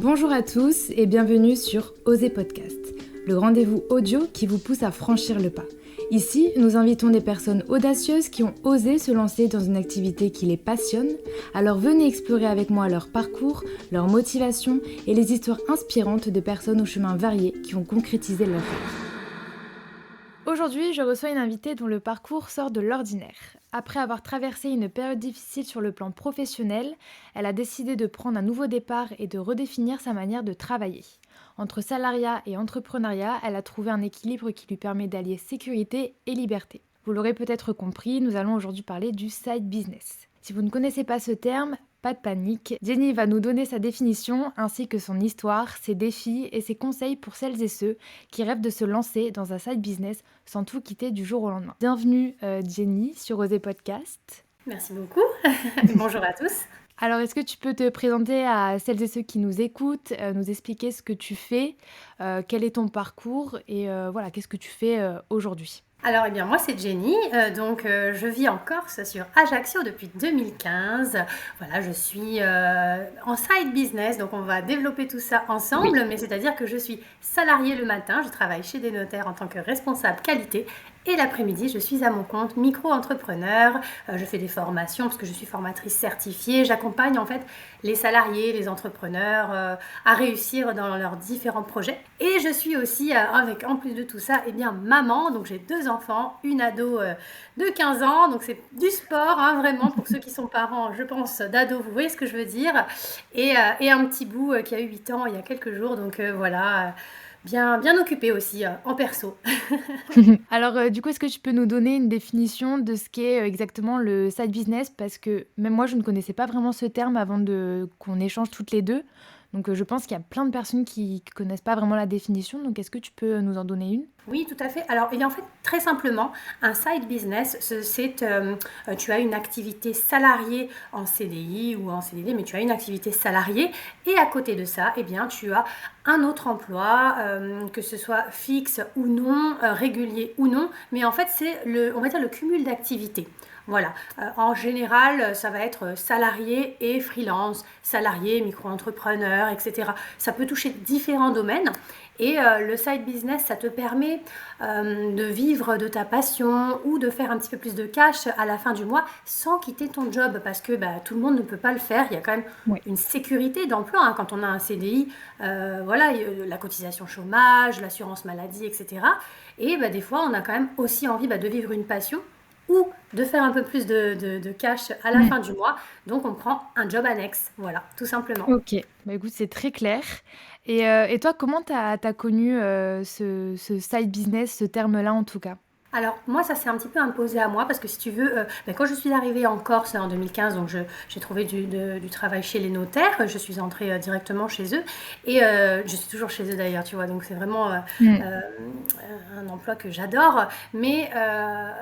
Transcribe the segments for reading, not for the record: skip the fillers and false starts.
Bonjour à tous et bienvenue sur Oser Podcast, le rendez-vous audio qui vous pousse à franchir le pas. Ici, nous invitons des personnes audacieuses qui ont osé se lancer dans une activité qui les passionne. Alors venez explorer avec moi leur parcours, leur motivation et les histoires inspirantes de personnes aux chemins variés qui ont concrétisé leurs rêves. Aujourd'hui, je reçois une invitée dont le parcours sort de l'ordinaire. Après avoir traversé une période difficile sur le plan professionnel, elle a décidé de prendre un nouveau départ et de redéfinir sa manière de travailler. Entre salariat et entrepreneuriat, elle a trouvé un équilibre qui lui permet d'allier sécurité et liberté. Vous l'aurez peut-être compris, nous allons aujourd'hui parler du side business. Si vous ne connaissez pas ce terme, pas de panique, Jenny va nous donner sa définition ainsi que son histoire, ses défis et ses conseils pour celles et ceux qui rêvent de se lancer dans un side business sans tout quitter du jour au lendemain. Bienvenue Jenny sur Oser Podcast. Merci beaucoup. Bonjour à tous. Alors, est-ce que tu peux te présenter à celles et ceux qui nous écoutent, nous expliquer ce que tu fais, quel est ton parcours et voilà, qu'est-ce que tu fais aujourd'hui ? Alors, moi, c'est Jenny. Je vis en Corse, sur Ajaccio, depuis 2015. Voilà, je suis en side business, donc on va développer tout ça ensemble. Oui. Mais c'est-à-dire que je suis salariée le matin, je travaille chez des notaires en tant que responsable qualité. Et l'après-midi, je suis à mon compte micro-entrepreneur. Je fais des formations parce que je suis formatrice certifiée. J'accompagne en fait les salariés, les entrepreneurs à réussir dans leurs différents projets. Et je suis aussi, en plus de tout ça, maman. Donc j'ai 2 enfants, une ado de 15 ans. Donc c'est du sport, vraiment, pour ceux qui sont parents, je pense, d'ados. Vous voyez ce que je veux dire. Et un petit bout qui a eu 8 ans il y a quelques jours. Donc voilà... Bien occupée aussi en perso. Alors du coup, est-ce que tu peux nous donner une définition de ce qu'est exactement le side business ? Parce que même moi, je ne connaissais pas vraiment ce terme avant qu'on échange toutes les deux. Donc je pense qu'il y a plein de personnes qui ne connaissent pas vraiment la définition. Donc est-ce que tu peux nous en donner une ? Oui, tout à fait. Alors, en fait, très simplement, un side business, tu as une activité salariée en CDI ou en CDD, mais tu as une activité salariée et à côté de ça, tu as un autre emploi, que ce soit fixe ou non, régulier ou non, mais en fait, c'est le cumul d'activités. Voilà, en général, ça va être salarié et freelance, salarié, micro-entrepreneur, etc. Ça peut toucher différents domaines. Et le side business, ça te permet de vivre de ta passion ou de faire un petit peu plus de cash à la fin du mois sans quitter ton job parce que tout le monde ne peut pas le faire. Il y a quand même une sécurité d'emploi quand on a un CDI. La cotisation chômage, l'assurance maladie, etc. Et des fois, on a quand même aussi envie de vivre une passion ou de faire un peu plus de cash à la fin du mois. Donc, on prend un job annexe. Voilà, tout simplement. Ok, écoute, c'est très clair. Et toi, comment t'as connu ce side business, ce terme-là en tout cas ? Alors, moi, ça s'est un petit peu imposé à moi parce que si tu veux, quand je suis arrivée en Corse en 2015, donc j'ai trouvé du travail chez les notaires, je suis entrée directement chez eux et je suis toujours chez eux d'ailleurs, tu vois, donc c'est vraiment un emploi que j'adore. Mais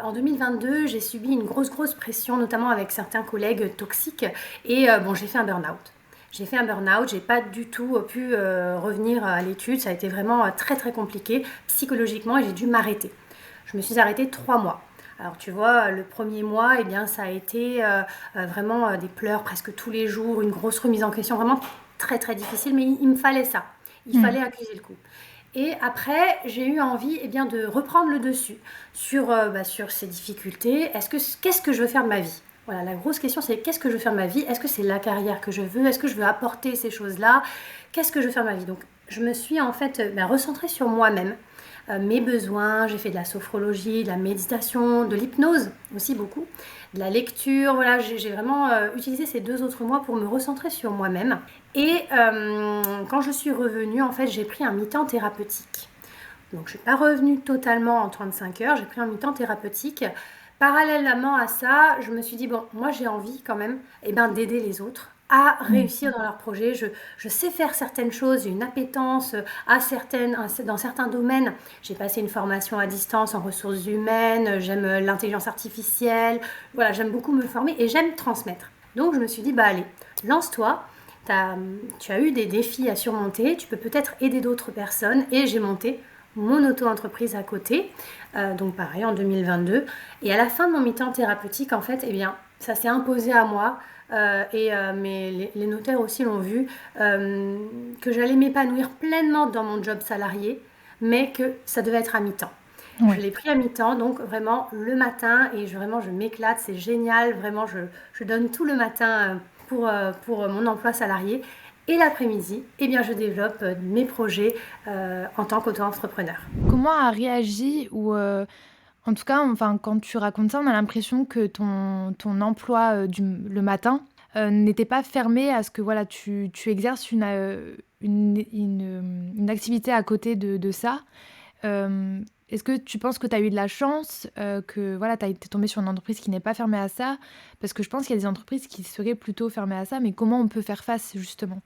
en 2022, j'ai subi une grosse pression, notamment avec certains collègues toxiques et j'ai fait un burn-out. J'ai pas du tout pu revenir à l'étude, ça a été vraiment très compliqué psychologiquement et j'ai dû m'arrêter. Je me suis arrêtée 3 mois. Alors tu vois, le premier mois, ça a été vraiment des pleurs presque tous les jours, une grosse remise en question, vraiment très difficile, mais il me fallait ça. Il fallait accuser le coup. Et après, j'ai eu envie de reprendre le dessus sur ces difficultés. Qu'est-ce que je veux faire de ma vie ? Voilà, la grosse question, c'est qu'est-ce que je veux faire de ma vie ? Est-ce que c'est la carrière que je veux ? Est-ce que je veux apporter ces choses-là ? Qu'est-ce que je veux faire de ma vie ? Donc, je me suis en fait recentrée sur moi-même. Mes besoins, j'ai fait de la sophrologie, de la méditation, de l'hypnose aussi beaucoup, de la lecture, voilà, j'ai vraiment utilisé ces 2 autres mois pour me recentrer sur moi-même. Et quand je suis revenue, en fait, j'ai pris un mi-temps thérapeutique. Donc je ne suis pas revenue totalement en 35 heures, j'ai pris un mi-temps thérapeutique. Parallèlement à ça, je me suis dit, moi j'ai envie quand même d'aider les autres à réussir dans leurs projets. Je sais faire certaines choses, j'ai une appétence dans certains domaines. J'ai passé une formation à distance en ressources humaines, j'aime l'intelligence artificielle, voilà, j'aime beaucoup me former et j'aime transmettre. Donc je me suis dit, allez, lance-toi, tu as eu des défis à surmonter, tu peux peut-être aider d'autres personnes et j'ai monté mon auto-entreprise à côté, donc pareil en 2022. Et à la fin de mon mi-temps thérapeutique, en fait, ça s'est imposé à moi mais les notaires aussi l'ont vu, que j'allais m'épanouir pleinement dans mon job salarié, mais que ça devait être à mi-temps. Je Ouais. l'ai pris à mi-temps, donc vraiment le matin, et vraiment je m'éclate, c'est génial, vraiment je donne tout le matin pour mon emploi salarié. Et l'après-midi, eh bien, je développe mes projets en tant qu'auto-entrepreneur. Comment a réagi ou en tout cas, enfin, quand tu racontes ça, on a l'impression que ton emploi, le matin, n'était pas fermé à ce que voilà, tu exerces une activité à côté de ça. Est-ce que tu penses que tu as eu de la chance, que voilà, tu es tombée sur une entreprise qui n'est pas fermée à ça? Parce que je pense qu'il y a des entreprises qui seraient plutôt fermées à ça, mais comment on peut faire face justement?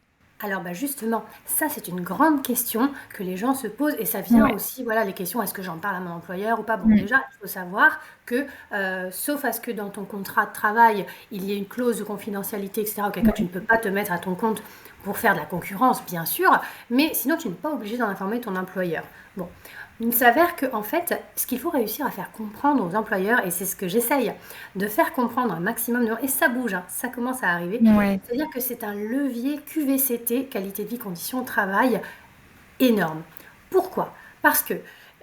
Alors bah justement, ça c'est une grande question que les gens se posent et ça vient Ouais. aussi, voilà, les questions, est-ce que j'en parle à mon employeur ou pas? Bon, Mmh. déjà, il faut savoir que, sauf à ce que dans ton contrat de travail, il y ait une clause de confidentialité, etc., auquel cas tu Ouais. ne peux pas te mettre à ton compte pour faire de la concurrence, bien sûr, mais sinon tu n'es pas obligé d'en informer ton employeur. Bon, il s'avère que en fait, ce qu'il faut réussir à faire comprendre aux employeurs, et c'est ce que j'essaye de faire comprendre un maximum de gens, et ça bouge, hein, ça commence à arriver, Ouais. c'est-à-dire que c'est un levier QVCT, qualité de vie, conditions de travail, énorme. Pourquoi? Parce que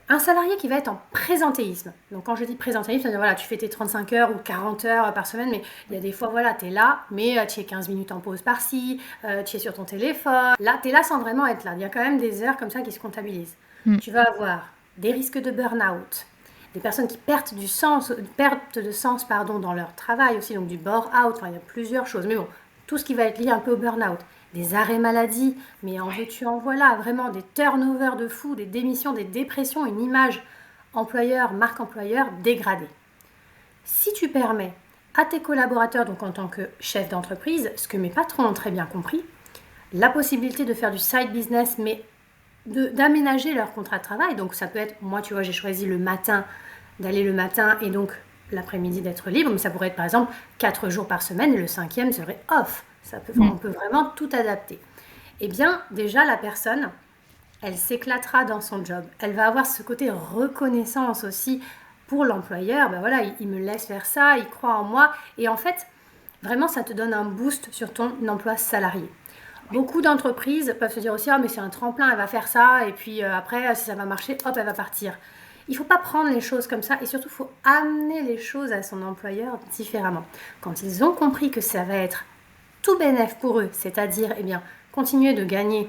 un salarié qui va être en présentéisme, donc quand je dis présentéisme, c'est-à-dire voilà, tu fais tes 35 heures ou 40 heures par semaine, mais il y a des fois, voilà, tu es là, mais tu es 15 minutes en pause par-ci, tu es sur ton téléphone, là, tu es là sans vraiment être là. Il y a quand même des heures comme ça qui se comptabilisent. Mmh. Tu vas avoir des risques de burn-out, des personnes qui perdent de sens pardon, dans leur travail aussi, donc du bore-out, enfin, il y a plusieurs choses. Mais bon, tout ce qui va être lié un peu au burn-out, des arrêts maladie, mais en veux-tu, en voilà, vraiment des turnovers de fou, des démissions, des dépressions, une image employeur, marque employeur dégradée. Si tu permets à tes collaborateurs, donc en tant que chef d'entreprise, ce que mes patrons ont très bien compris, la possibilité de faire du side business, mais d'aménager leur contrat de travail. Donc ça peut être, moi tu vois, j'ai choisi d'aller le matin et donc l'après-midi d'être libre, mais ça pourrait être par exemple 4 jours par semaine et le 5e serait off. On Mmh. peut vraiment tout adapter. Eh bien, déjà, la personne, elle s'éclatera dans son job. Elle va avoir ce côté reconnaissance aussi pour l'employeur. Ben voilà, il me laisse faire ça, il croit en moi. Et en fait, vraiment, ça te donne un boost sur ton emploi salarié. Beaucoup d'entreprises peuvent se dire aussi, ah mais c'est un tremplin, elle va faire ça, et puis après, si ça va marcher, hop, elle va partir. Il ne faut pas prendre les choses comme ça, et surtout, il faut amener les choses à son employeur différemment. Quand ils ont compris que ça va être tout bénef pour eux, c'est-à-dire, eh bien, continuer de gagner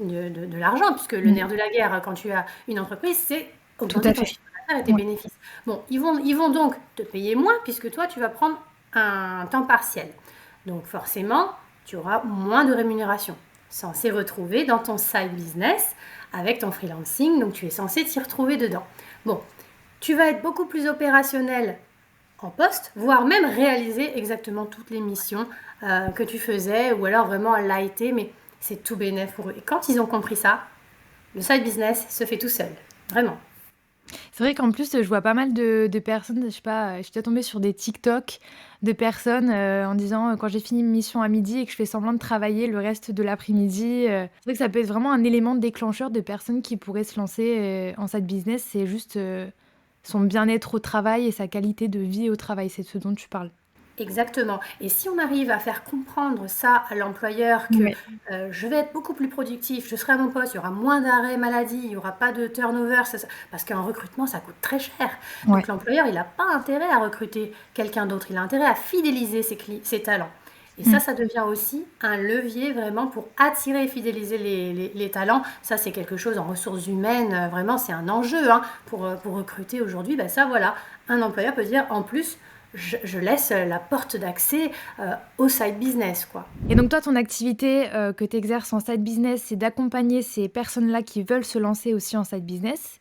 de l'argent, puisque le Mmh. nerf de la guerre, quand tu as une entreprise, c'est Tout augmenter à ton fait. chiffre d'affaires et tes Ouais. bénéfices. Bon, ils vont donc te payer moins, puisque toi, tu vas prendre un temps partiel. Donc forcément, tu auras moins de rémunération. Censé retrouver dans ton side business avec ton freelancing, donc tu es censé t'y retrouver dedans. Bon, tu vas être beaucoup plus opérationnel en poste, voire même réaliser exactement toutes les missions que tu faisais, ou alors vraiment lighter, mais c'est tout bénéf pour eux. Et quand ils ont compris ça, le side business se fait tout seul, vraiment. C'est vrai qu'en plus, je vois pas mal de personnes, je sais pas, j'étais tombée sur des TikTok de personnes, en disant, quand j'ai fini une mission à midi et que je fais semblant de travailler le reste de l'après-midi, c'est vrai que ça peut être vraiment un élément déclencheur de personnes qui pourraient se lancer, en side business. C'est juste, son bien-être au travail et sa qualité de vie au travail, c'est ce dont tu parles. Exactement. Et si on arrive à faire comprendre ça à l'employeur que Ouais. je vais être beaucoup plus productif, je serai à mon poste, il y aura moins d'arrêts maladie, il n'y aura pas de turnover, parce qu'un recrutement, ça coûte très cher. Ouais. Donc l'employeur, il n'a pas intérêt à recruter quelqu'un d'autre, il a intérêt à fidéliser ses talents. Et Mmh. ça devient aussi un levier vraiment pour attirer et fidéliser les talents. Ça, c'est quelque chose en ressources humaines, vraiment, c'est un enjeu hein, pour recruter aujourd'hui. Ben ça, voilà, un employeur peut dire, en plus, je laisse la porte d'accès au side business, quoi. Et donc toi, ton activité, que tu exerces en side business, c'est d'accompagner ces personnes-là qui veulent se lancer aussi en side business.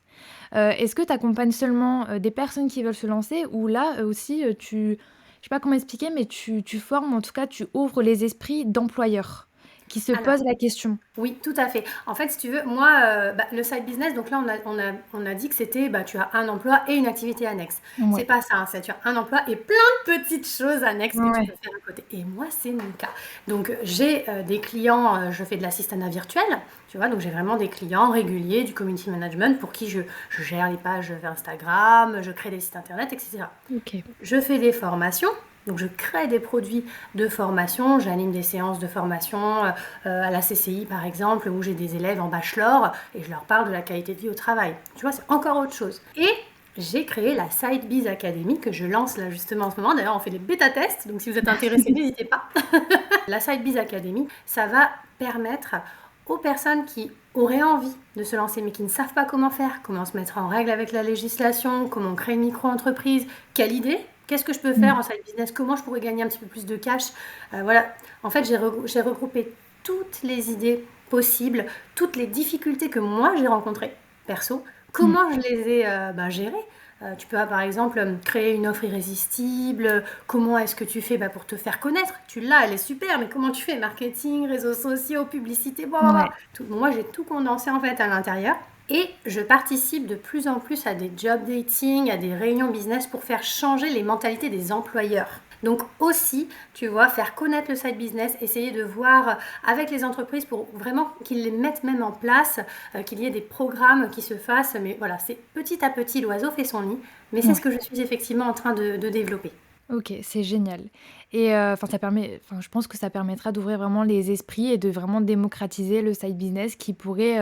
Est-ce que tu accompagnes seulement, des personnes qui veulent se lancer ou là, aussi, je sais pas comment expliquer, mais tu formes, en tout cas, tu ouvres les esprits d'employeurs qui se Alors, posent la question? oui, tout à fait. En fait, si tu veux, moi, le side business, donc là, on a dit que c'était, bah, tu as un emploi et une activité annexe. C'est Ouais. pas ça, hein, c'est tu as un emploi et plein de petites choses annexes que tu Ouais. peux faire à côté. Et moi, c'est mon cas. Donc, j'ai des clients, je fais de l'assistanat virtuel, tu vois, donc j'ai vraiment des clients réguliers du community management pour qui je gère les pages Instagram, je crée des sites internet, etc. OK. Je fais des formations Donc je crée des produits de formation, j'anime des séances de formation à la CCI par exemple, où j'ai des élèves en bachelor et je leur parle de la qualité de vie au travail. Tu vois, c'est encore autre chose. Et j'ai créé la Side Biz Academy que je lance là justement en ce moment. D'ailleurs, on fait des bêta-tests, donc si vous êtes intéressés, n'hésitez pas. La Side Biz Academy, ça va permettre aux personnes qui auraient envie de se lancer mais qui ne savent pas comment faire, comment se mettre en règle avec la législation, comment créer une micro-entreprise, quelle idée, qu'est-ce que je peux faire en side business, comment je pourrais gagner un petit peu plus de cash. Voilà, en fait j'ai regroupé toutes les idées possibles, toutes les difficultés que moi j'ai rencontrées, perso, comment je les ai gérées. Tu peux par exemple créer une offre irrésistible. Comment est-ce que tu fais pour te faire connaître? Tu l'as, elle est super, mais comment tu fais? Marketing, réseaux sociaux, publicité, Ouais. Moi, j'ai tout condensé en fait à l'intérieur. Et je participe de plus en plus à des job dating, à des réunions business pour faire changer les mentalités des employeurs. Donc aussi, tu vois, faire connaître le side business, essayer de voir avec les entreprises pour vraiment qu'ils les mettent même en place, qu'il y ait des programmes qui se fassent. Mais voilà, c'est petit à petit, l'oiseau fait son nid. Mais c'est ce Ouais. que je suis effectivement en train de développer. OK, c'est génial et je pense que ça permettra d'ouvrir vraiment les esprits et de vraiment démocratiser le side business qui pourrait,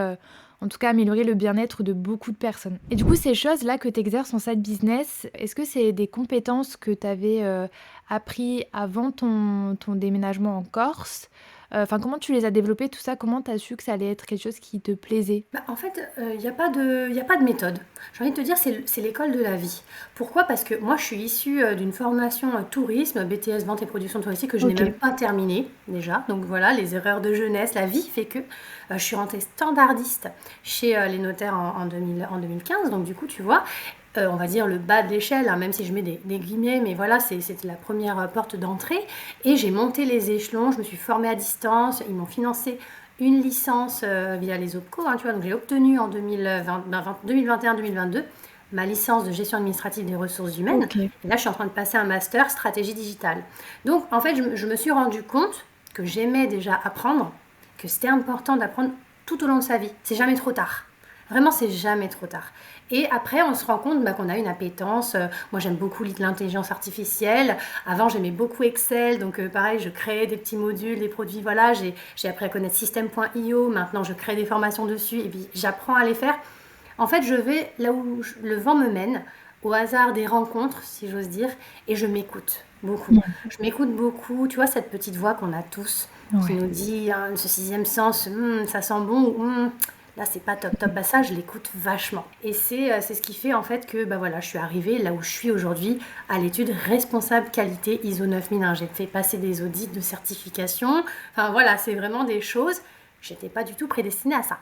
en tout cas améliorer le bien-être de beaucoup de personnes et du coup, ces choses-là que tu exerces en side business, est-ce que c'est des compétences que tu avais, appris avant ton déménagement en Corse? Comment tu les as développées tout ça? Comment tu as su que ça allait être quelque chose qui te plaisait? En fait, il y a pas de méthode. J'ai envie de te dire, c'est l'école de la vie. Pourquoi? Parce que moi, je suis issue, d'une formation, tourisme, BTS vente et production touristique que je n'ai même OK. pas terminée, déjà. Donc voilà, les erreurs de jeunesse, la vie fait que, je suis rentrée standardiste chez, les notaires en 2015. Donc du coup, tu vois, on va dire le bas de l'échelle, hein, même si je mets des guillemets, mais voilà, c'était la première porte d'entrée. Et j'ai monté les échelons, je me suis formée à distance, ils m'ont financé une licence via les OPCO, hein, tu vois, donc j'ai obtenu en 2021-2022 ma licence de gestion administrative des ressources humaines. OK. Et là, je suis en train de passer un master stratégie digitale. Donc, en fait, je me suis rendu compte que j'aimais déjà apprendre, que c'était important d'apprendre tout au long de sa vie. C'est jamais trop tard. Vraiment, c'est jamais trop tard. Et après, on se rend compte qu'on a une appétence. Moi, j'aime beaucoup l'intelligence artificielle. Avant, j'aimais beaucoup Excel. Donc, pareil, je créais des petits modules, des produits. Voilà, j'ai appris à connaître System.io. Maintenant, je crée des formations dessus et puis j'apprends à les faire. En fait, je vais là où le vent me mène, au hasard des rencontres, si j'ose dire, et je m'écoute beaucoup. Mmh. Je m'écoute beaucoup. Tu vois, cette petite voix qu'on a tous qui Ouais. nous dit, hein, ce sixième sens, ça sent bon, ou là c'est pas top top. Ça, je l'écoute vachement. Et c'est ce qui fait en fait que voilà, je suis arrivée là où je suis aujourd'hui à l'étude responsable qualité ISO 9001. J'ai fait passer des audits de certification. Enfin voilà, c'est vraiment des choses. J'étais pas du tout prédestinée à ça.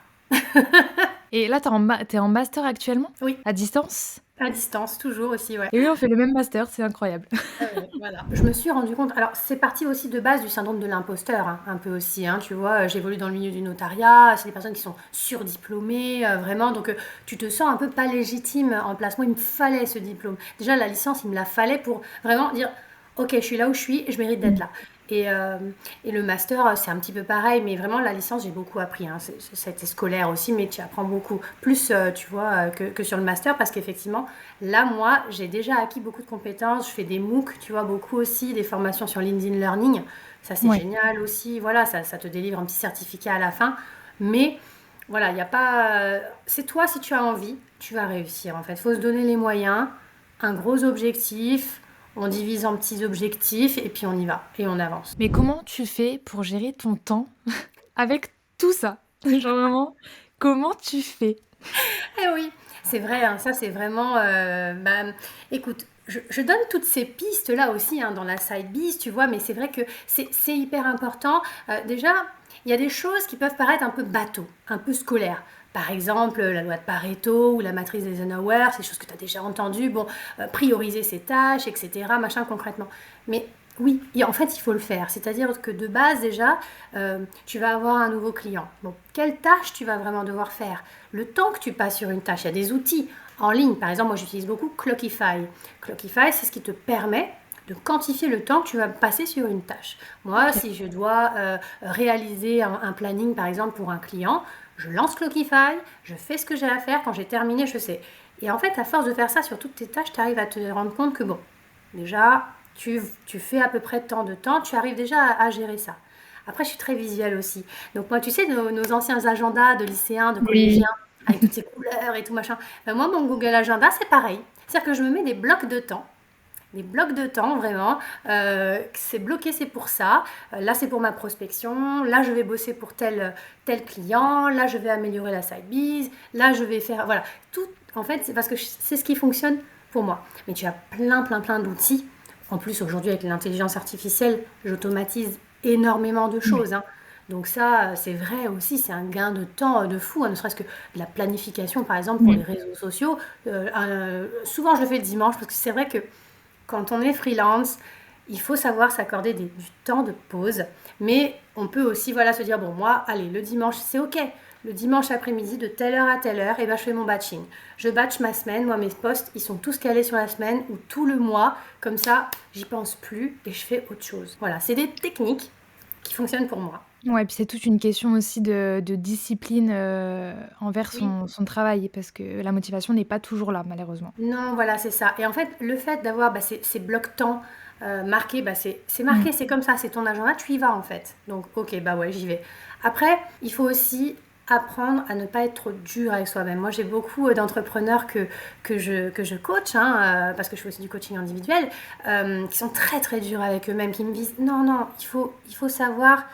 Et là, tu en master actuellement? Oui, À distance? à distance, toujours aussi, ouais. Et oui, on fait le même master, c'est incroyable. Ouais, voilà. Je me suis rendu compte, alors c'est parti aussi de base du syndrome de l'imposteur, hein, un peu aussi, hein, tu vois, j'évolue dans le milieu du notariat, c'est des personnes qui sont surdiplômées, vraiment, donc tu te sens un peu pas légitime en place. Moi, il me fallait ce diplôme. Déjà, la licence, il me la fallait pour vraiment dire, ok, je suis là où je suis et je mérite d'être Mmh. là. Et le master, c'est un petit peu pareil, mais vraiment, la licence, j'ai beaucoup appris, hein. Ça a été scolaire aussi, mais tu apprends beaucoup plus, tu vois, que sur le master, parce qu'effectivement, là, moi, j'ai déjà acquis beaucoup de compétences. Je fais des MOOC, tu vois, beaucoup aussi, des formations sur LinkedIn Learning. Ça, c'est Ouais. génial aussi. Voilà, ça te délivre un petit certificat à la fin. Mais voilà, il n'y a pas. C'est toi, si tu as envie, tu vas réussir en fait. Il faut se donner les moyens, un gros objectif. On divise en petits objectifs et puis on y va et on avance. Mais comment tu fais pour gérer ton temps avec tout ça? Genre vraiment, comment tu fais? Eh oui, c'est vrai, hein, ça c'est vraiment... écoute, je donne toutes ces pistes-là aussi hein, dans la side biz, tu vois, mais c'est vrai que c'est hyper important. Déjà, il y a des choses qui peuvent paraître un peu bateau, un peu scolaires. Par exemple, la loi de Pareto ou la matrice des Eisenhower, c'est des choses que tu as déjà entendues. Bon, prioriser ses tâches, etc., machin concrètement. Mais oui, en fait, il faut le faire. C'est-à-dire que de base, déjà, tu vas avoir un nouveau client. Bon, quelle tâche tu vas vraiment devoir faire? Le temps que tu passes sur une tâche, il y a des outils en ligne. Par exemple, moi, j'utilise beaucoup Clockify. Clockify, c'est ce qui te permet de quantifier le temps que tu vas passer sur une tâche. Moi, OK. si je dois réaliser un planning, par exemple, pour un client, je lance Clockify, je fais ce que j'ai à faire. Quand j'ai terminé, je sais. Et en fait, à force de faire ça sur toutes tes tâches, tu arrives à te rendre compte que, bon, déjà, tu fais à peu près tant de temps, tu arrives déjà à gérer ça. Après, je suis très visuelle aussi. Donc moi, tu sais, nos anciens agendas de lycéens, de collégiens, Oui. avec toutes ces couleurs et tout machin, ben moi, mon Google Agenda, c'est pareil. C'est-à-dire que je me mets des blocs de temps. Des blocs de temps, vraiment. C'est bloqué, c'est pour ça. Là, c'est pour ma prospection. Là, je vais bosser pour tel client. Là, je vais améliorer la side biz. Là, je vais faire... Voilà. Tout, en fait, c'est parce que c'est ce qui fonctionne pour moi. Mais tu as plein, plein, plein d'outils. En plus, aujourd'hui, avec l'intelligence artificielle, j'automatise énormément de choses, hein. Donc ça, c'est vrai aussi, c'est un gain de temps de fou, hein, ne serait-ce que de la planification, par exemple, pour les Mm. réseaux sociaux. Souvent, je le fais le dimanche, parce que c'est vrai que quand on est freelance, il faut savoir s'accorder du temps de pause. Mais on peut aussi voilà, se dire, bon, moi, allez, le dimanche, c'est OK. Le dimanche après-midi, de telle heure à telle heure, et ben, je fais mon batching. Je batch ma semaine. Moi, mes posts, ils sont tous calés sur la semaine ou tout le mois. Comme ça, j'y pense plus et je fais autre chose. Voilà, c'est des techniques qui fonctionnent pour moi. Ouais, puis c'est toute une question aussi de discipline, envers Oui. son travail parce que la motivation n'est pas toujours là, malheureusement. Non, voilà, c'est ça. Et en fait, le fait d'avoir bah, ces blocs temps marqués, bah, c'est Mmh. marqué, c'est comme ça, c'est ton agenda, tu y vas en fait. Donc, ok, bah ouais, j'y vais. Après, il faut aussi apprendre à ne pas être trop dur avec soi-même. Moi, j'ai beaucoup d'entrepreneurs que je coach, hein, parce que je fais aussi du coaching individuel, qui sont très très durs avec eux-mêmes, qui me disent non, non, il faut savoir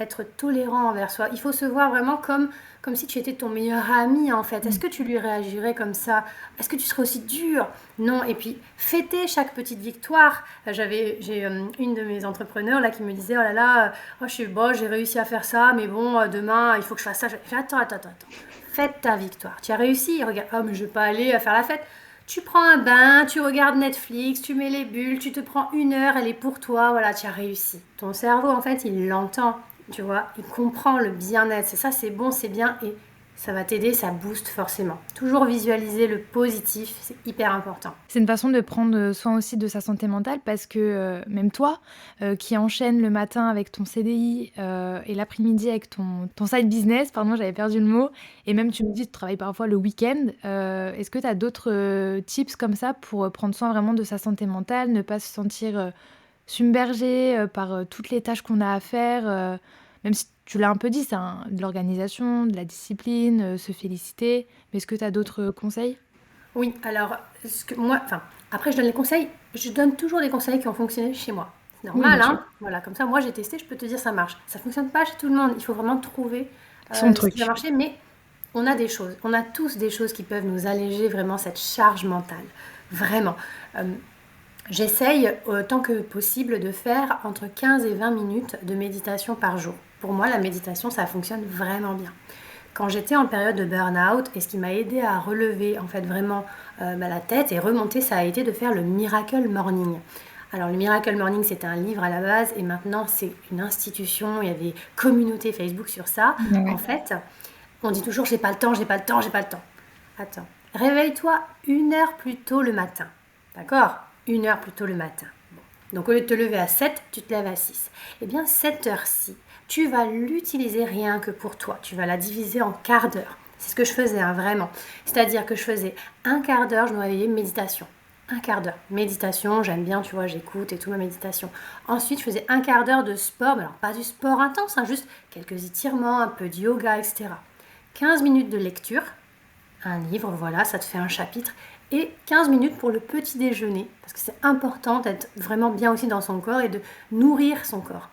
être tolérant envers soi. Il faut se voir vraiment comme si tu étais ton meilleur ami en fait. Est-ce Mmh. que tu lui réagirais comme ça? Est-ce que tu serais aussi dur? Non. Et puis fêter chaque petite victoire. J'ai une de mes entrepreneurs là qui me disait oh là là, oh, je suis bon, j'ai réussi à faire ça, mais bon demain il faut que je fasse ça. Je fais, attends, attends, attends, attends. Fête ta victoire. Tu as réussi. Regarde, oh mais je vais pas aller à faire la fête. Tu prends un bain, tu regardes Netflix, tu mets les bulles, tu te prends 1 heure, elle est pour toi, voilà, tu as réussi. Ton cerveau, en fait, il l'entend, tu vois, il comprend le bien-être. C'est ça, c'est bon, c'est bien, et ça va t'aider, ça booste forcément. Toujours visualiser le positif, c'est hyper important. C'est une façon de prendre soin aussi de sa santé mentale parce que, même toi, qui enchaînes le matin avec ton CDI, et l'après-midi avec ton side business, pardon, j'avais perdu le mot et même tu me dis que tu travailles parfois le week-end. Est-ce que tu as d'autres, tips comme ça pour, prendre soin vraiment de sa santé mentale, ne pas se sentir, submergé, par, toutes les tâches qu'on a à faire, même si tu l'as un peu dit, c'est de l'organisation, de la discipline, se féliciter. Mais est-ce que tu as d'autres conseils? Oui, alors, moi, enfin, après, je donne les conseils, je donne toujours des conseils qui ont fonctionné chez moi. C'est Oui, bien normal, sûr. hein? Voilà, comme ça, moi, j'ai testé, je peux te dire, ça marche. Ça fonctionne pas chez tout le monde, il faut vraiment trouver Son ce qui va truc. marcher, mais on a des choses, on a tous des choses qui peuvent nous alléger vraiment cette charge mentale. Vraiment. Euh, J'essaye autant que possible de faire entre 15 et 20 minutes de méditation par jour. Pour moi, la méditation, ça fonctionne vraiment bien. Quand j'étais en période de burn-out, et ce qui m'a aidé à relever en fait vraiment la tête et remonter, ça a été de faire le Miracle Morning. Alors le Miracle Morning, c'était un livre à la base et maintenant c'est une institution, il y a des communautés Facebook sur ça. En Ouais. fait, on dit toujours j'ai pas le temps, j'ai pas le temps, j'ai pas le temps. Attends, réveille-toi 1 heure plus tôt le matin. D'accord? 1 heure plus tôt le matin. Bon. Donc au lieu de te lever à 7, tu te lèves à 6. Eh bien cette heure-ci, tu vas l'utiliser rien que pour toi. Tu vas la diviser en quart d'heure. C'est ce que je faisais, hein, vraiment. C'est-à-dire que je faisais un quart d'heure, je me réveillais, méditation. Un quart d'heure. Méditation, j'aime bien, tu vois, j'écoute et tout ma méditation. Ensuite, je faisais un quart d'heure de sport, mais alors pas du sport intense, hein, juste quelques étirements, un peu de yoga, etc. 15 minutes de lecture, un livre, voilà, ça te fait un chapitre. Et 15 minutes pour le petit déjeuner, parce que c'est important d'être vraiment bien aussi dans son corps et de nourrir son corps.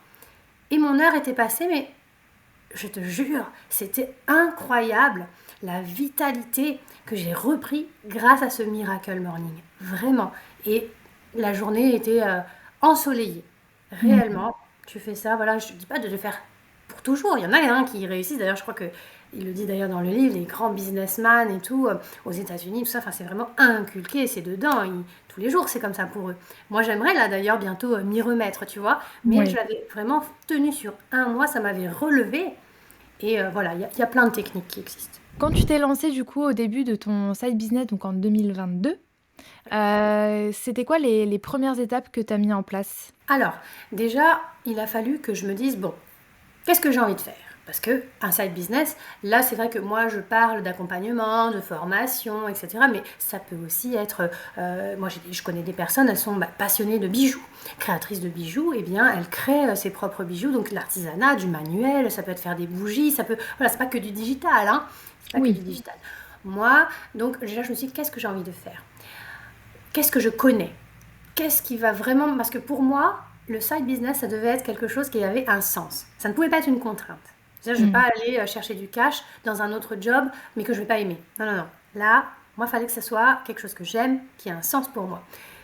Et mon heure était passée, mais je te jure, c'était incroyable la vitalité que j'ai repris grâce à ce Miracle Morning. Vraiment. Et la journée était ensoleillée. Mmh. Réellement, tu fais ça, voilà, je ne dis pas de le faire pour toujours. Il y en a hein, qui réussissent. D'ailleurs, je crois que il le dit d'ailleurs dans le livre, les grands businessmen et tout, aux États-Unis, tout ça, enfin, c'est vraiment inculqué, c'est dedans. Tous les jours, c'est comme ça pour eux. Moi, j'aimerais là d'ailleurs bientôt m'y remettre, tu vois. Mais je Oui. l'avais vraiment tenu sur un mois, ça m'avait relevé. Et voilà, il y a plein de techniques qui existent. Quand tu t'es lancée du coup au début de ton side business, donc en 2022, c'était quoi les premières étapes que tu as mis en place? Alors, déjà, il a fallu que je me dise, bon, qu'est-ce que j'ai envie de faire? Parce que un side business, là, c'est vrai que moi, je parle d'accompagnement, de formation, etc. Mais ça peut aussi être... moi, je connais des personnes, elles sont passionnées de bijoux, créatrices de bijoux. Eh bien, elles créent ses propres bijoux, donc l'artisanat, du manuel, ça peut être faire des bougies, ça peut... Voilà, c'est pas que du digital, hein. C'est pas que Oui. du digital. Moi, donc, déjà, je me suis dit, qu'est-ce que j'ai envie de faire? Qu'est-ce que je connais? Qu'est-ce qui va vraiment... Parce que pour moi, le side business, ça devait être quelque chose qui avait un sens. Ça ne pouvait pas être une contrainte. C'est-à-dire, je ne vais pas aller chercher du cash dans un autre job, mais que je ne vais pas aimer. Non, non, non. Là, moi, il fallait que ce soit quelque chose que j'aime, qui a un sens pour moi.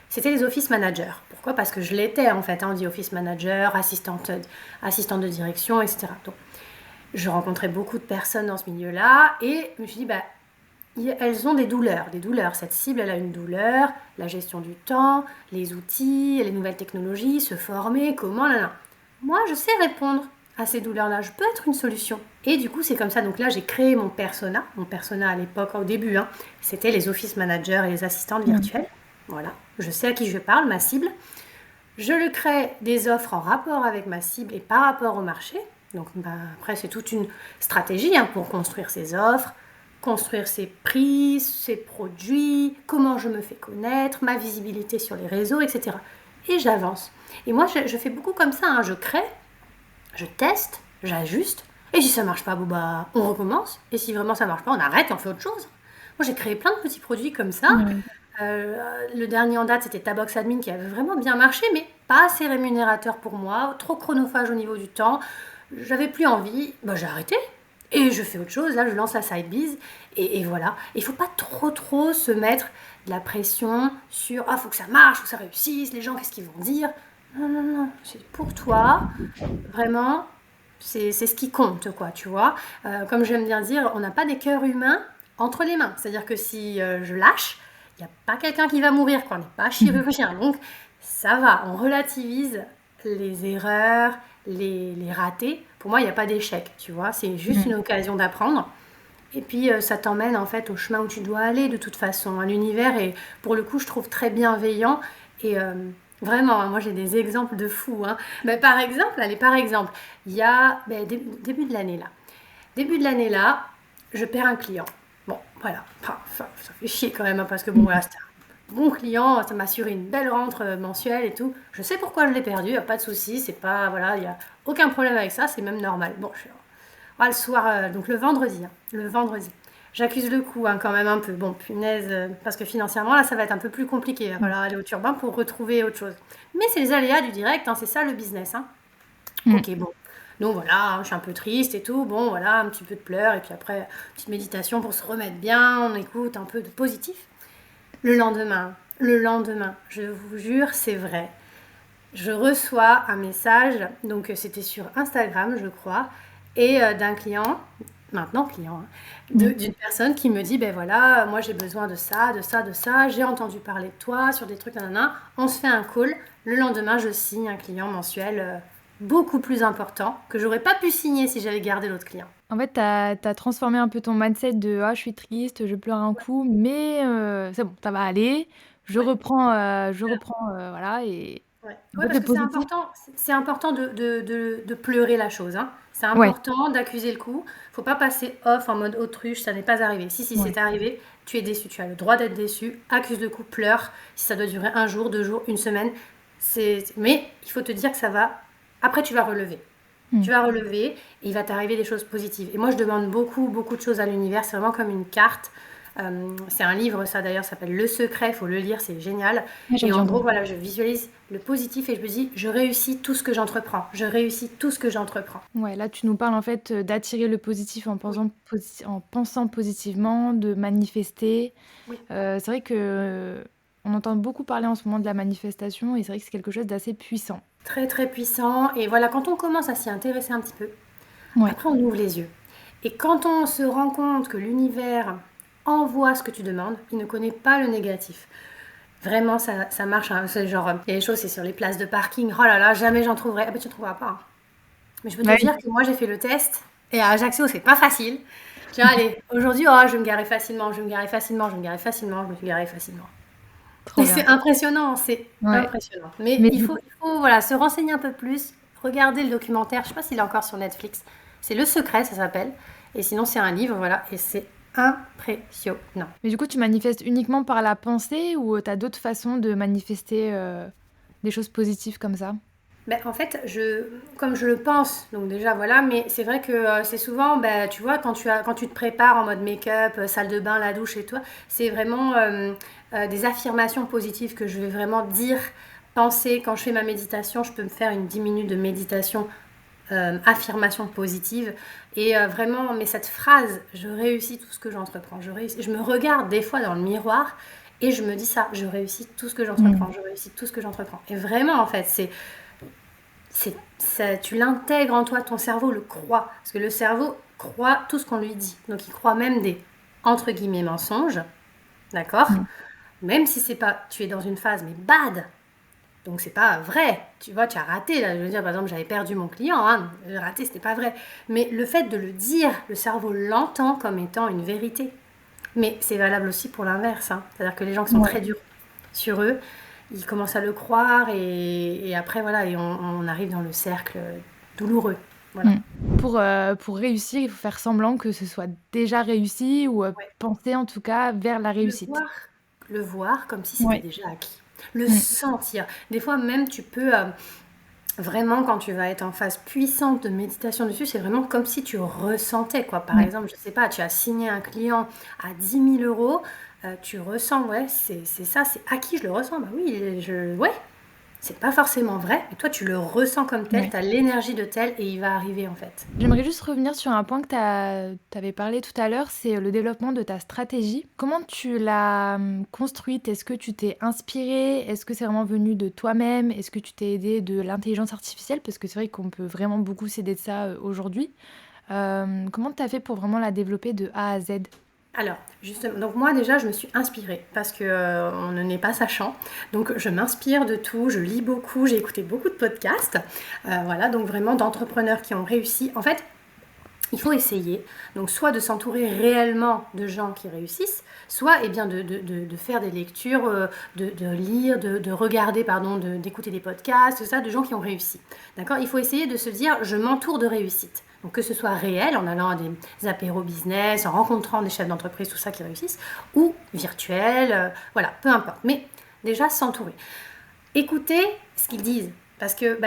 C'était les office managers. Pourquoi? Parce que je l'étais, en fait. On dit office manager, assistante de direction, etc. Donc, je rencontrais beaucoup de personnes dans ce milieu-là, et je me suis dit, elles ont des douleurs. Cette cible, elle a une douleur, la gestion du temps, les outils, les nouvelles technologies, se former, comment, là, là. Moi, je sais répondre à ces douleurs-là. Je peux être une solution. Et du coup, c'est comme ça. Donc là, j'ai créé mon persona. Mon persona à l'époque, au début, hein, c'était les office managers et les assistantes virtuelles. Voilà. Je sais à qui je parle, ma cible. Je le crée des offres en rapport avec ma cible et par rapport au marché. Donc après, c'est toute une stratégie pour construire ces offres, construire ses prix, ses produits, comment je me fais connaître, ma visibilité sur les réseaux, etc. Et j'avance. Et moi, je fais beaucoup comme ça. Je crée, je teste, j'ajuste. Et si ça marche pas, on recommence. Et si vraiment ça marche pas, on arrête et on fait autre chose. Moi, j'ai créé plein de petits produits comme ça. Le dernier en date, c'était Tabox Admin qui avait vraiment bien marché, mais pas assez rémunérateur pour moi, trop chronophage au niveau du temps. J'avais plus envie, j'ai arrêté. Et je fais autre chose, là je lance la side biz et voilà. Il faut pas trop se mettre de la pression sur « Ah, faut que ça marche, faut que ça réussisse, les gens, qu'est-ce qu'ils vont dire ?» Non, non, non, c'est pour toi, vraiment, c'est ce qui compte, quoi, tu vois. Comme j'aime bien dire, on n'a pas des cœurs humains entre les mains. C'est-à-dire que si je lâche, il n'y a pas quelqu'un qui va mourir, quoi. On n'est pas chirurgien. Donc, ça va, on relativise les erreurs, les ratés. Pour moi, il n'y a pas d'échec, tu vois. C'est juste une occasion d'apprendre. Et puis, ça t'emmène en fait au chemin où tu dois aller de toute façon. L'univers est, pour le coup, je trouve très bienveillant. Et vraiment, moi, j'ai des exemples de fous. Par exemple, il y a début de l'année là. Début de l'année là, je perds un client. Bon, voilà. Ça fait chier quand même, parce que voilà, c'était un bon client, ça m'a assuré une belle rentre mensuelle et tout. Je sais pourquoi je l'ai perdu, y a pas de souci, c'est pas, voilà, il y a aucun problème avec ça, c'est même normal. Bon, le soir, donc le vendredi, j'accuse le coup quand même un peu. Bon, punaise, parce que financièrement, là, ça va être un peu plus compliqué. Il va falloir aller au turbin pour retrouver autre chose. Mais c'est les aléas du direct, c'est ça le business. Ok, bon. Donc voilà, je suis un peu triste et tout. Bon, voilà, un petit peu de pleurs et puis après, petite méditation pour se remettre bien. On écoute un peu de positif. Le lendemain, je vous jure, c'est vrai. Je reçois un message, donc c'était sur Instagram, je crois, et d'un client, maintenant client, d'une personne qui me dit, voilà, moi j'ai besoin de ça, j'ai entendu parler de toi sur des trucs, nanana. On se fait un call. Le lendemain, je signe un client mensuel beaucoup plus important que j'aurais pas pu signer si j'avais gardé l'autre client. En fait, tu as transformé un peu ton mindset de: «Ah, je suis triste, je pleure un coup, mais c'est bon, ça va aller. Je reprends, voilà» et en fait, Parce le que c'est positif important, c'est important de pleurer la chose. C'est ouais, important d'accuser le coup. Faut pas passer off en mode autruche, ça n'est pas arrivé. Si ouais. c'est arrivé, tu es déçu, tu as le droit d'être déçu. Accuse le coup, pleure. Si ça doit durer un jour, 2 jours, une semaine, mais il faut te dire que ça va. Après, tu vas relever. Tu vas relever et il va t'arriver des choses positives. Et moi, je demande beaucoup de choses à l'univers. C'est vraiment comme une carte. C'est un livre, ça d'ailleurs, ça s'appelle Le Secret. Il faut le lire, c'est génial. Ouais, j'ai Et déjà en gros, entendu. voilà, je visualise le positif et je me dis, je réussis tout ce que j'entreprends. Je réussis tout ce que j'entreprends. Ouais, là, tu nous parles, en fait, d'attirer le positif Oui, en pensant positivement, de manifester. oui. C'est vrai que on entend beaucoup parler en ce moment de la manifestation et c'est vrai que c'est quelque chose d'assez puissant. Très, très puissant. Et voilà, quand on commence à s'y intéresser un petit peu, Ouais. après, on ouvre les yeux. Et quand on se rend compte que l'univers envoie ce que tu demandes, il ne connaît pas le négatif. Vraiment, ça marche. C'est genre, il y a des choses, c'est sur les places de parking. Oh là là, jamais j'en trouverai. Ah ben, tu ne trouveras pas. Mais je peux Bah te oui. dire que moi, j'ai fait le test. Et à Ajaccio, c'est pas facile. J'ai dit, allez, aujourd'hui, je vais me garer facilement, je me suis garée facilement. Trop Et bien. c'est impressionnant, c'est Ouais. impressionnant. Mais Mais il du faut, il faut voilà, se renseigner un peu plus, regarder le documentaire. Je sais pas s'il est encore sur Netflix. C'est Le Secret, ça s'appelle. Et sinon, c'est un livre, voilà. Et c'est impressionnant. Mais du coup, tu manifestes uniquement par la pensée ou tu as d'autres façons de manifester des choses positives comme ça? Ben, en fait, comme je le pense, donc déjà voilà, mais c'est vrai que c'est souvent, ben, tu vois, quand tu te prépares en mode make-up, salle de bain, la douche et toi, c'est vraiment des affirmations positives que je vais vraiment dire, penser. Quand je fais ma méditation, je peux me faire une 10 minutes de méditation, affirmation positive. Et vraiment, mais cette phrase, je réussis tout ce que j'entreprends. Je me regarde des fois dans le miroir et je me dis ça, je réussis tout ce que j'entreprends, je réussis tout ce que j'entreprends. Et vraiment, en fait, tu l'intègres en toi, ton cerveau le croit. Parce que le cerveau croit tout ce qu'on lui dit. Donc il croit même des, entre guillemets, mensonges. D'accord. Mm. Même si c'est pas, tu es dans une phase, mais bad. Donc c'est pas vrai. Tu vois, tu as raté. Là. Je veux dire, par exemple, j'avais perdu mon client. Hein. J'ai raté, c'était pas vrai. Mais le fait de le dire, le cerveau l'entend comme étant une vérité. Mais c'est valable aussi pour l'inverse. Hein. C'est-à-dire que les gens qui sont très Ouais. durs sur eux, ils commencent à le croire et après voilà, et on arrive dans le cercle douloureux. Voilà. Pour réussir, il faut faire semblant que ce soit déjà réussi ou Ouais. penser en tout cas vers la Le réussite. voir, le voir comme si c'était Ouais. déjà acquis. Le Mm. sentir. Des fois même tu peux vraiment quand tu vas être en phase puissante de méditation dessus, c'est vraiment comme si tu ressentais quoi. Par Ouais. exemple, je sais pas, tu as signé un client à 10 000 euros, tu ressens, ouais, c'est ça, c'est acquis, je le ressens. Bah oui, ouais, c'est pas forcément vrai, mais toi tu le ressens comme tel, Ouais. tu as l'énergie de tel et il va arriver en fait. J'aimerais juste revenir sur un point que tu avais parlé tout à l'heure, c'est le développement de ta stratégie. Comment tu l'as construite? Est-ce que tu t'es inspiré? Est-ce que c'est vraiment venu de toi-même? Est-ce que tu t'es aidé de l'intelligence artificielle? Parce que c'est vrai qu'on peut vraiment beaucoup s'aider de ça aujourd'hui. Comment tu as fait pour vraiment la développer de A à Z? Alors, justement, donc moi déjà je me suis inspirée parce que on ne n'est pas sachant. Donc je m'inspire de tout, je lis beaucoup, j'ai écouté beaucoup de podcasts. Voilà, donc vraiment d'entrepreneurs qui ont réussi. En fait, il faut essayer, donc soit de s'entourer réellement de gens qui réussissent, soit eh bien, de faire des lectures, de lire, de regarder, pardon, d'écouter des podcasts, tout ça, de gens qui ont réussi. D'accord. Il faut essayer de se dire, je m'entoure de réussite. Donc que ce soit réel, en allant à des apéros business, en rencontrant des chefs d'entreprise, tout ça qui réussissent, ou virtuel, voilà, peu importe. Mais déjà s'entourer. Écouter ce qu'ils disent, parce que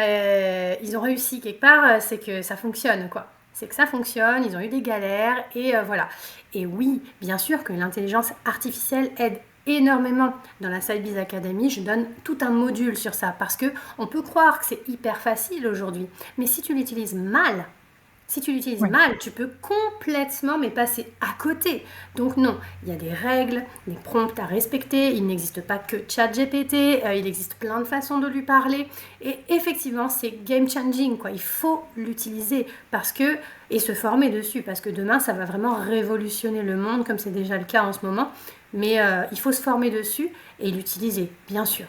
ils ont réussi quelque part, c'est que ça fonctionne, quoi. C'est que ça fonctionne, ils ont eu des galères, et voilà. Et oui, bien sûr que l'intelligence artificielle aide énormément. Dans la Sidebiz Academy, je donne tout un module sur ça, parce que on peut croire que c'est hyper facile aujourd'hui, mais si tu l'utilises mal, si tu l'utilises Ouais. mal, tu peux complètement mais passer à côté. Donc non, il y a des règles, des prompts à respecter. Il n'existe pas que ChatGPT, il existe plein de façons de lui parler. Et effectivement, c'est game changing, quoi. Il faut l'utiliser parce que et se former dessus parce que demain, ça va vraiment révolutionner le monde comme c'est déjà le cas en ce moment. Mais il faut se former dessus et l'utiliser, bien sûr.